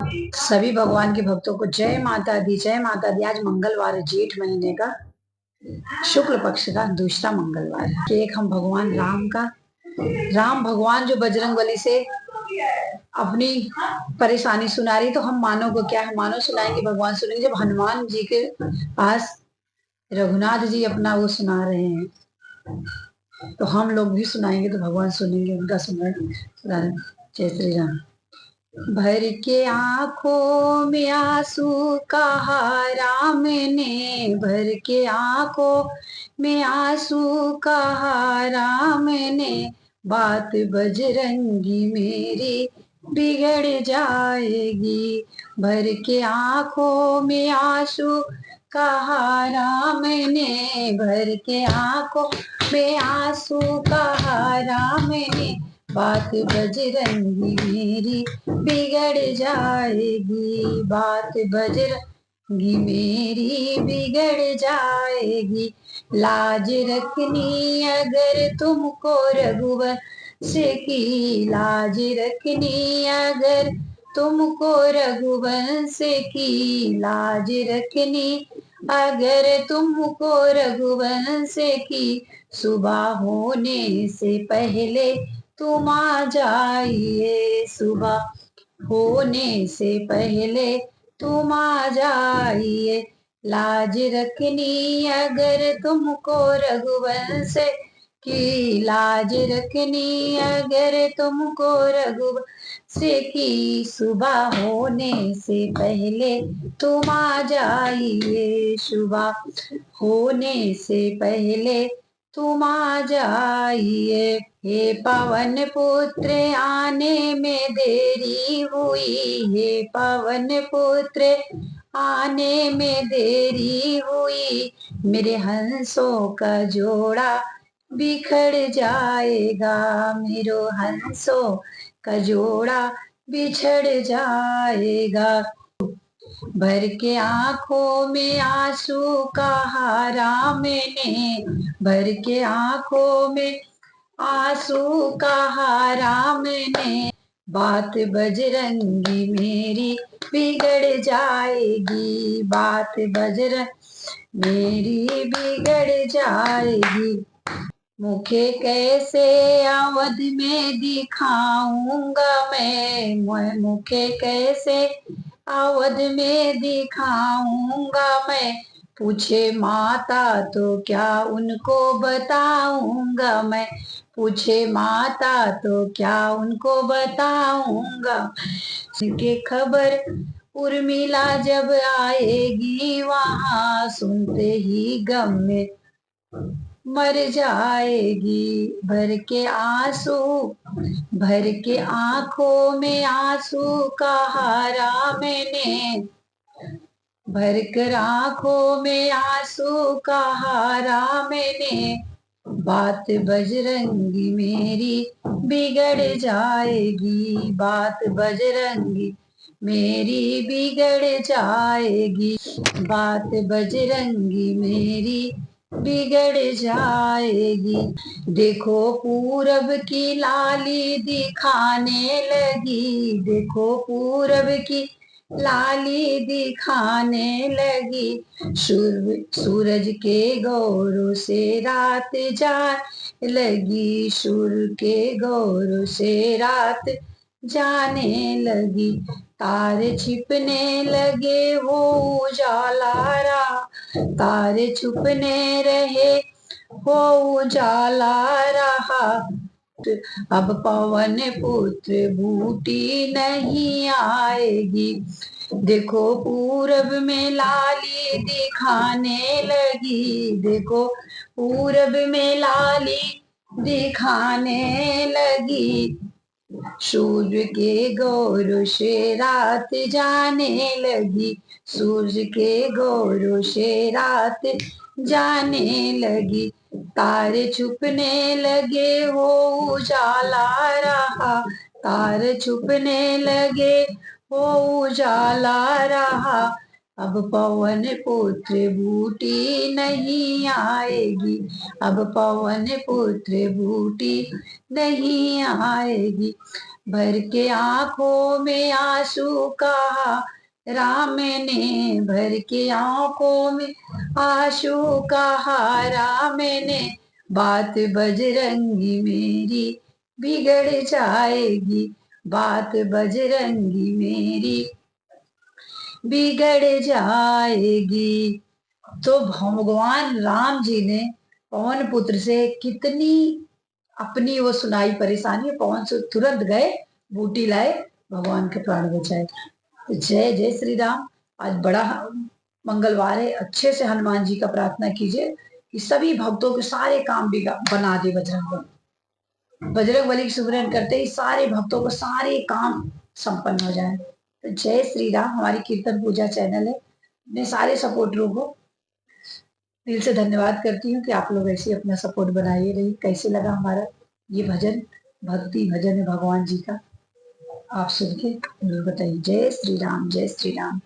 सभी भगवान के भक्तों को जय माता दी, जय माता दी। आज मंगलवार है, जेठ महीने का शुक्ल पक्ष का दूसरा मंगलवार है। एक हम भगवान राम का, राम भगवान जो बजरंगबली से अपनी परेशानी सुना रही, तो हम मानो को क्या है, मानो सुनाएंगे, भगवान सुनेंगे। जब हनुमान जी के पास रघुनाथ जी अपना वो सुना रहे हैं, तो हम लोग भी सुनाएंगे, तो भगवान सुनेंगे, उनका सुना। जय श्री राम। भर के आंखों में आंसू कहा राम ने, भर के आंखों में आंसू कहा राम ने, बात बजरंगी मेरी बिगड़ जाएगी। भर के आंखों में आंसू कहा राम ने, भर के आंखों में आंसू कहा राम ने, बात बजरंगी मेरी बिगड़ जाएगी, बात बजरंगी मेरी बिगड़ जाएगी। लाज रखनी अगर तुमको रघुवर से की, लाज रखनी अगर तुमको रघुवंश की, लाज रखनी अगर तुमको रघुवंश की, सुबह होने से पहले तुम आ जाइए, सुबह होने से पहले तुम आ जाइए। लाज रखनी अगर तुमको रघुवंश की, लाज रखनी अगर तुमको रघुवंश की, सुबह होने से पहले तुम आ जाइए, सुबह होने से पहले तुम आ जाइए। हे पवन पुत्र आने में देरी हुई, हे पवन पुत्र आने में देरी हुई, मेरे हंसों का जोड़ा बिखर जाएगा, मेरो हंसों का जोड़ा बिछड़ जाएगा। भर के आंखों में आंसू कहा राम ने, भर के आंखों में आंसू कहा राम ने, बात बजरंगी मेरी बिगड़ जाएगी, बात बजरंग मेरी बिगड़ जाएगी। मुखे कैसे अवध में दिखाऊंगा मैं, मुखे कैसे अवध में दिखाऊंगा मैं, पूछे माता तो क्या उनको बताऊंगा मैं, पूछे माता तो क्या उनको बताऊंगा। के खबर उर्मिला जब आएगी वहां, सुनते ही गम में मर जाएगी। भर के आंसू, भर के आंखों में आंसू कहा राम ने, भर कर आंखों में आंसू कहा राम ने, बात बजरंगी मेरी बिगड़ जाएगी, बात बजरंगी मेरी बिगड़ जाएगी, बात बजरंगी मेरी बिगड़ जाएगी। देखो पूरब की लाली दिखाने लगी, देखो पूरब की लाली दिखाने लगी, सूरज के गौर से रात जाने लगी, सूरज के गौर से रात जाने लगी, तारे छिपने लगे वो उजाला रहा, तारे छुपने रहे वो उजाला रहा, अब पवन पुत्र बूटी नहीं आएगी। देखो पूरब में लाली दिखाने लगी, देखो पूरब में लाली दिखाने लगी, सूर्य के गौर से रात जाने लगी, सूर्य के गौर से रात जाने लगी, तारे छुपने लगे वो उजाला रहा, तारे छुपने लगे वो उजाला रहा, अब पवन पुत्र बूटी नहीं आएगी, अब पवन पुत्र बूटी नहीं आएगी। भर के आंखों में आंसू कहा राम ने, भर के आंखों में आंसू कहा राम ने, बात बजरंगी मेरी बिगड़ जाएगी, बात बजरंगी मेरी बिगड़ जाएगी। तो भगवान राम जी ने पवन पुत्र से कितनी अपनी वो सुनाई परेशानी, पवन से तुरंत गए, बूटी लाए, भगवान के प्राण बचाए। तो जय जय श्री राम। आज बड़ा मंगलवार है, अच्छे से हनुमान जी का प्रार्थना कीजिए कि सभी भक्तों के सारे काम भी बना दे बजरंग बली। बजरंग बली की सुमिरन करते ही सारे भक्तों को सारे काम संपन्न हो जाए। तो जय श्री राम। हमारी कीर्तन पूजा चैनल है, अपने सारे सपोर्टरों को दिल से धन्यवाद करती हूँ कि आप लोग ऐसे अपना सपोर्ट बनाइए रहिए। कैसे लगा हमारा ये भजन, भक्ति भजन है भगवान जी का, आप सुन के जरूर बताइए। जय श्री राम, जय श्री राम।